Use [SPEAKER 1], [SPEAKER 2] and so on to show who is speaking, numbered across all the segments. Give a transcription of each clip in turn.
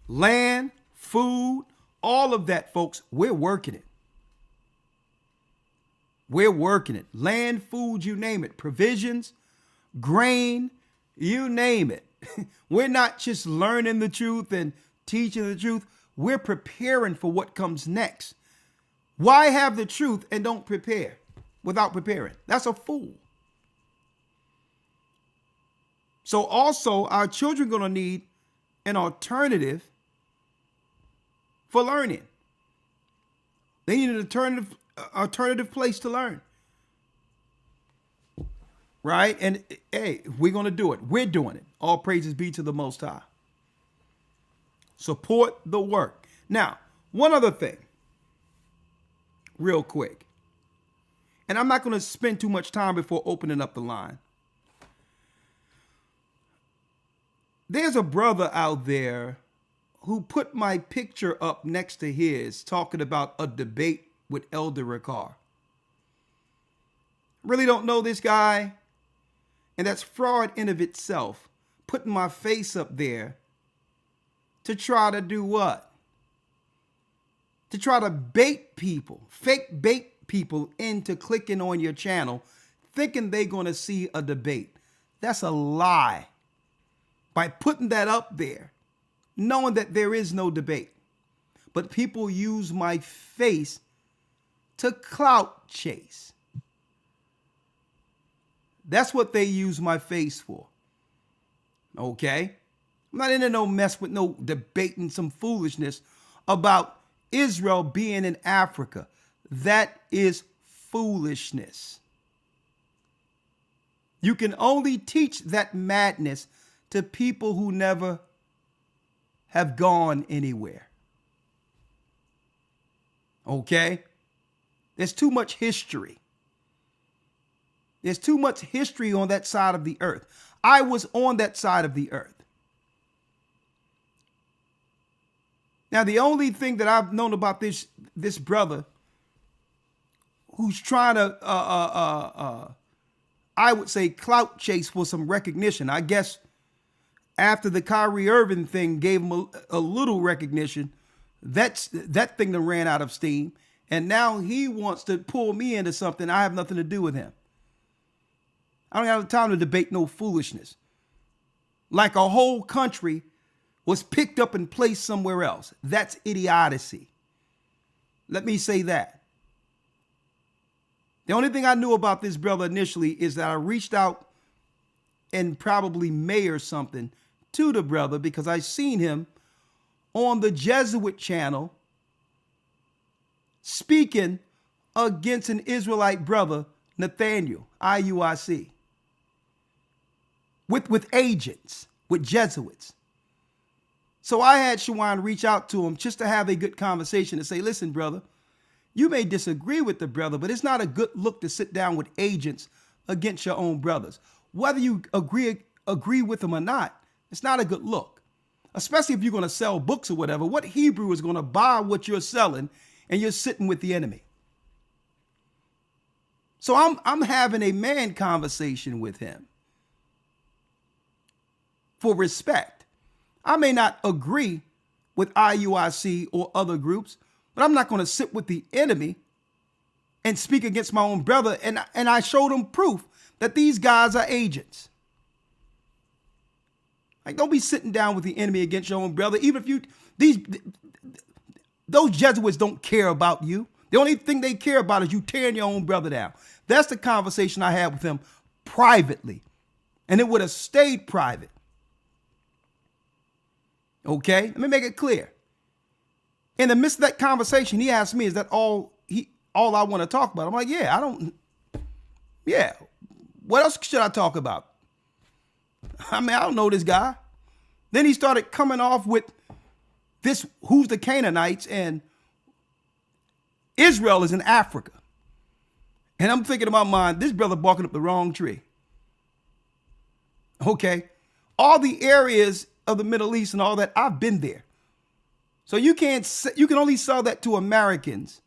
[SPEAKER 1] land, food, all of that, folks, we're working it. We're working it. Land, food, you name it. Provisions, grain, you name it. We're not just learning the truth and teaching the truth. We're preparing for what comes next. Why have the truth and don't prepare without preparing? That's a fool. So also, our children are going to need an alternative for learning. They need an alternative place to learn. Right? And hey, we're going to do it. We're doing it. All praises be to the Most High. Support the work. Now, one other thing, real quick. And I'm not going to spend too much time before opening up the line. There's a brother out there who put my picture up next to his talking about a debate with Elder Ricard. Really don't know this guy. And that's fraud in of itself. Putting my face up there to try to do what? To try to bait people, fake bait people into clicking on your channel, thinking they're going to see a debate. That's a lie. By putting that up there, knowing that there is no debate. But people use my face to clout chase. That's what they use my face for. Okay? I'm not into no mess with no debating some foolishness about Israel being in Africa. That is foolishness. You can only teach that madness to people who never have gone anywhere. Okay? There's too much history. There's too much history on that side of the earth. I was on that side of the earth. Now, the only thing that I've known about this brother who's trying to, I would say, clout chase for some recognition. I guess after the Kyrie Irving thing gave him a little recognition, that thing that ran out of steam. And now he wants to pull me into something I have nothing to do with him. I don't have time to debate no foolishness. Like a whole country was picked up and placed somewhere else. That's idiocy. Let me say that. The only thing I knew about this brother initially is that I reached out in probably May or something to the brother because I seen him on the Jesuit channel speaking against an Israelite brother, Nathaniel, IUIC. With agents, with Jesuits. So I had Shawan reach out to him just to have a good conversation and say, listen, brother, you may disagree with the brother, but it's not a good look to sit down with agents against your own brothers. Whether you agree with them or not, it's not a good look. Especially if you're going to sell books or whatever. What Hebrew is going to buy what you're selling and you're sitting with the enemy? So I'm having a man conversation with him for respect. I may not agree with IUIC or other groups, but I'm not going to sit with the enemy and speak against my own brother. And I showed him proof that these guys are agents. Like, don't be sitting down with the enemy against your own brother. Even if those Jesuits don't care about you. The only thing they care about is you tearing your own brother down. That's the conversation I had with him privately. And it would have stayed private. Okay, let me make it clear. In the midst of that conversation, he asked me, is that all I want to talk about? I'm like, yeah, what else should I talk about? I mean, I don't know this guy. Then he started coming off with this, who's the Canaanites, and Israel is in Africa. And I'm thinking in my mind, this brother barking up the wrong tree. Okay, all the areas of the Middle East and all that, I've been there. So you can only sell that to Americans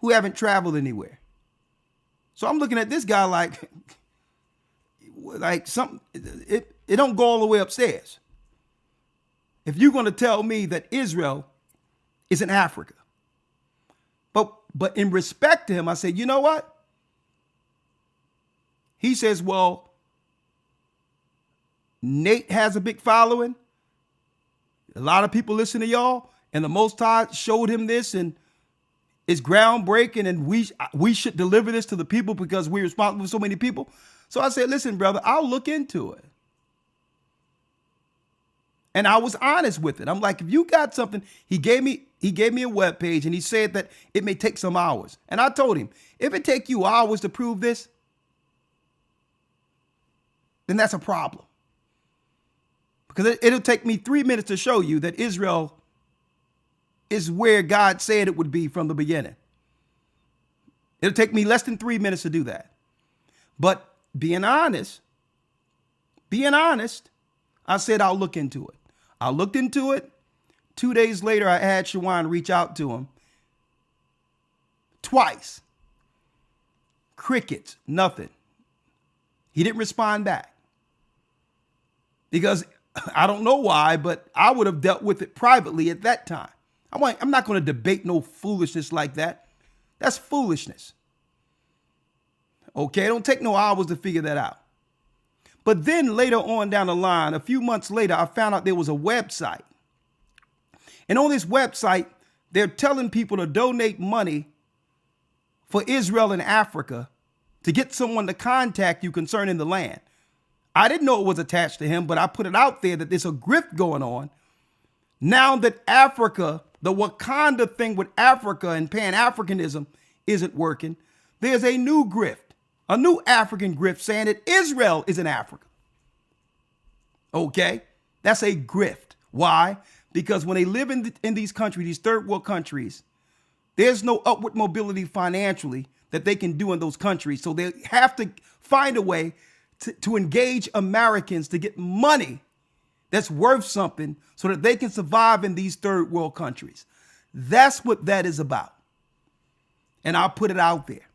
[SPEAKER 1] who haven't traveled anywhere. So I'm looking at this guy like something, it don't go all the way upstairs. if you're going to tell me that Israel is in Africa. But in respect to him, I said, you know what? He says, well, Nate has a big following. A lot of people listen to y'all, and the Most High showed him this, and it's groundbreaking, and we should deliver this to the people because we're responsible for so many people. So I said, listen, brother, I'll look into it. And I was honest with it. I'm like, if you got something, he gave me a webpage, and he said that it may take some hours. And I told him, if it take you hours to prove this, then that's a problem. Because it'll take me 3 minutes to show you that Israel is where God said it would be from the beginning. It'll take me less than 3 minutes to do that. But being honest, I said I'll look into it. I looked into it. 2 days later, I had Shawan reach out to him. Twice. Crickets, nothing. He didn't respond back. Because I don't know why, but I would have dealt with it privately at that time. I'm not going to debate no foolishness like that. That's foolishness. Okay, it don't take no hours to figure that out. But then later on down the line, a few months later, I found out there was a website. And on this website, they're telling people to donate money for Israel and Africa to get someone to contact you concerning the land. I didn't know it was attached to him, but I put it out there that there's a grift going on. Now that Africa, the Wakanda thing with Africa and Pan-Africanism isn't working, there's a new grift. A new African grift saying that Israel is in Africa. Okay? That's a grift. Why? Because when they live in these countries, these third world countries, there's no upward mobility financially that they can do in those countries. So they have to find a way to engage Americans to get money that's worth something so that they can survive in these third world countries. That's what that is about. And I'll put it out there.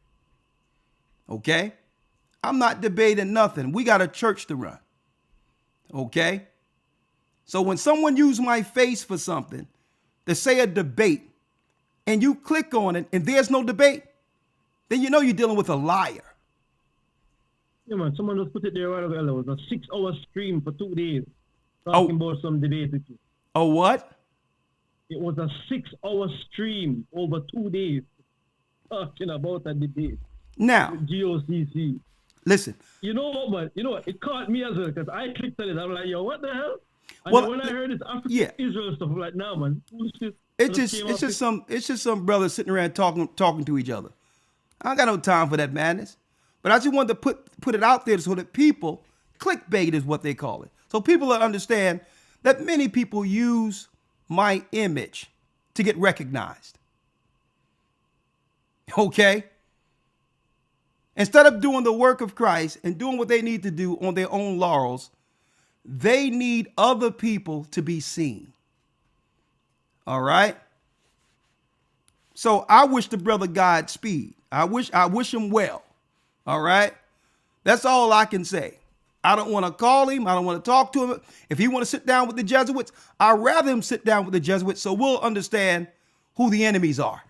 [SPEAKER 1] Okay? I'm not debating nothing. We got a church to run. Okay? So when someone use my face for something to say a debate and you click on it and there's no debate, then you know you're dealing with a liar.
[SPEAKER 2] Yeah, man. Someone just put it there right away. It was a 6-hour stream for 2 days talking about some debate with you.
[SPEAKER 1] Oh, what?
[SPEAKER 2] It was a 6-hour stream over 2 days talking about a debate.
[SPEAKER 1] Now,
[SPEAKER 2] GOCC.
[SPEAKER 1] Listen.
[SPEAKER 2] You know what, man? You know what? It caught me as well because I clicked on it. I'm like, yo, what the hell? And
[SPEAKER 1] well,
[SPEAKER 2] then when I heard this African Israel stuff, I'm like, nah, man.
[SPEAKER 1] It's just some brothers sitting around talking to each other. I don't got no time for that madness. But I just wanted to put it out there so that people, clickbait is what they call it. So people understand that many people use my image to get recognized. Okay? Instead of doing the work of Christ and doing what they need to do on their own laurels, they need other people to be seen. All right? So I wish the brother Godspeed. I wish him well. All right? That's all I can say. I don't want to call him. I don't want to talk to him. If he want to sit down with the Jesuits, I'd rather him sit down with the Jesuits so we'll understand who the enemies are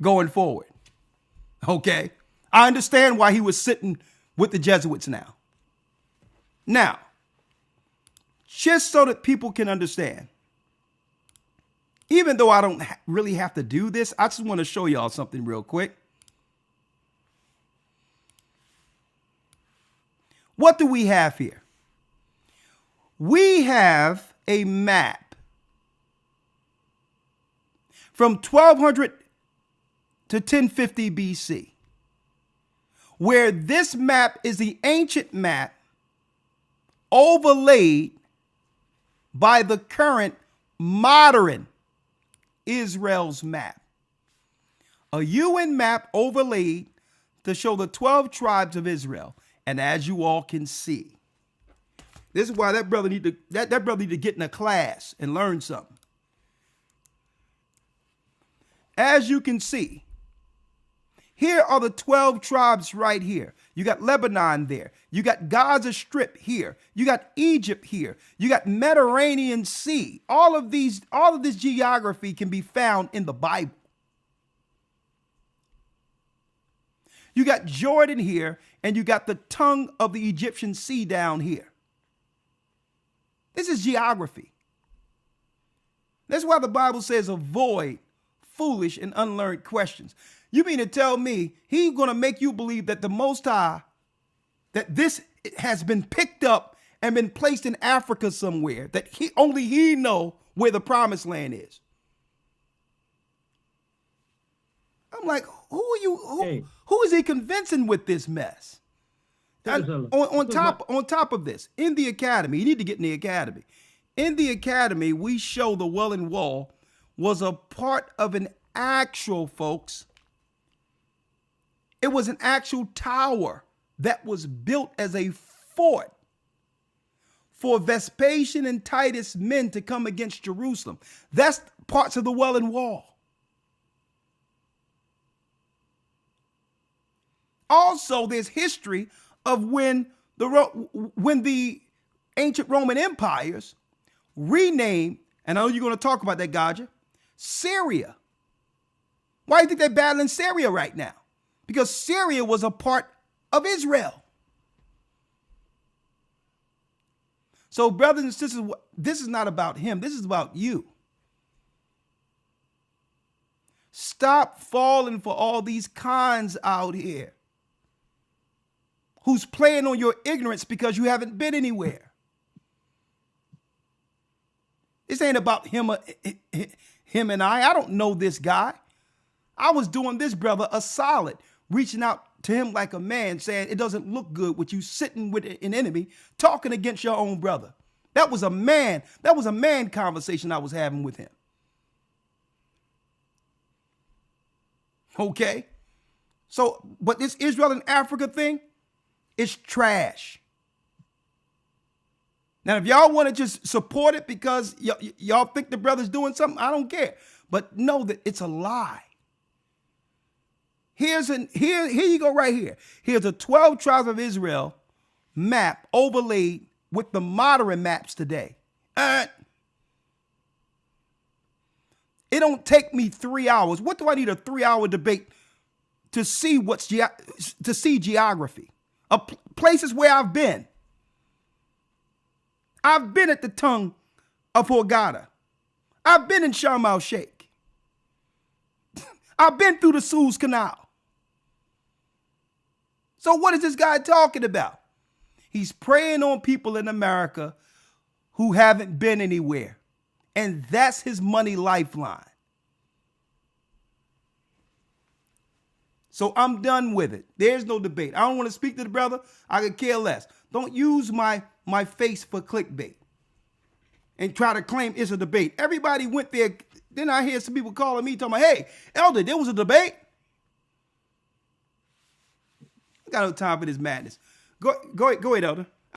[SPEAKER 1] going forward. Okay? I understand why he was sitting with the Jesuits now. Now, just so that people can understand, even though I don't really have to do this, I just want to show y'all something real quick. What do we have here? We have a map from 1200 to 1050 BC, where this map is the ancient map overlaid by the current modern Israel's map. A UN map overlaid to show the 12 tribes of Israel. And as you all can see, this is why that brother need to get in a class and learn something. As you can see, Here are the 12 tribes right here. You got Lebanon there. You got Gaza Strip here. You got Egypt here. You got Mediterranean Sea. All of this geography can be found in the Bible. You got Jordan here, and you got the tongue of the Egyptian Sea down here. This is geography. That's why the Bible says avoid foolish and unlearned questions. You mean to tell me he's going to make you believe that the Most High, that this has been picked up and been placed in Africa somewhere, that only he know where the promised land is? I'm like, who is he convincing with this mess? On top of this, in the academy, you need to get in the academy. In the academy, we show the Wailing Wall was a part of an actual, folks. It was an actual tower that was built as a fort for Vespasian and Titus men to come against Jerusalem. That's parts of the Wailing Wall. Also, there's history of when the ancient Roman empires renamed, and I know you're going to talk about that, Gaja, Syria. Why do you think they're battling Syria right now? Because Syria was a part of Israel. So, brothers and sisters, this is not about him. This is about you. Stop falling for all these cons out here who's playing on your ignorance because you haven't been anywhere. This ain't about him and I. I don't know this guy. I was doing this brother a solid, reaching out to him like a man, saying it doesn't look good with you sitting with an enemy talking against your own brother. That was a man conversation I was having with him. Okay? So, but this Israel and Africa thing, it's trash. Now, if y'all want to just support it because y'all think the brother's doing something, I don't care. But know that it's a lie. Here you go right here. Here's a 12 tribes of Israel map overlaid with the modern maps today. It don't take me 3 hours. What do I need a 3-hour debate to see geography? Places where I've been. I've been at the tongue of Hurghada. I've been in Sharm el-Sheikh. I've been through the Suez Canal. So what is this guy talking about? He's preying on people in America who haven't been anywhere. And that's his money lifeline. So I'm done with it. There's no debate. I don't want to speak to the brother. I could care less. Don't use my face for clickbait and try to claim it's a debate. Everybody went there. Then I hear some people calling me talking about, hey, Elder, there was a debate. I got no time for this madness. Go ahead, Elder.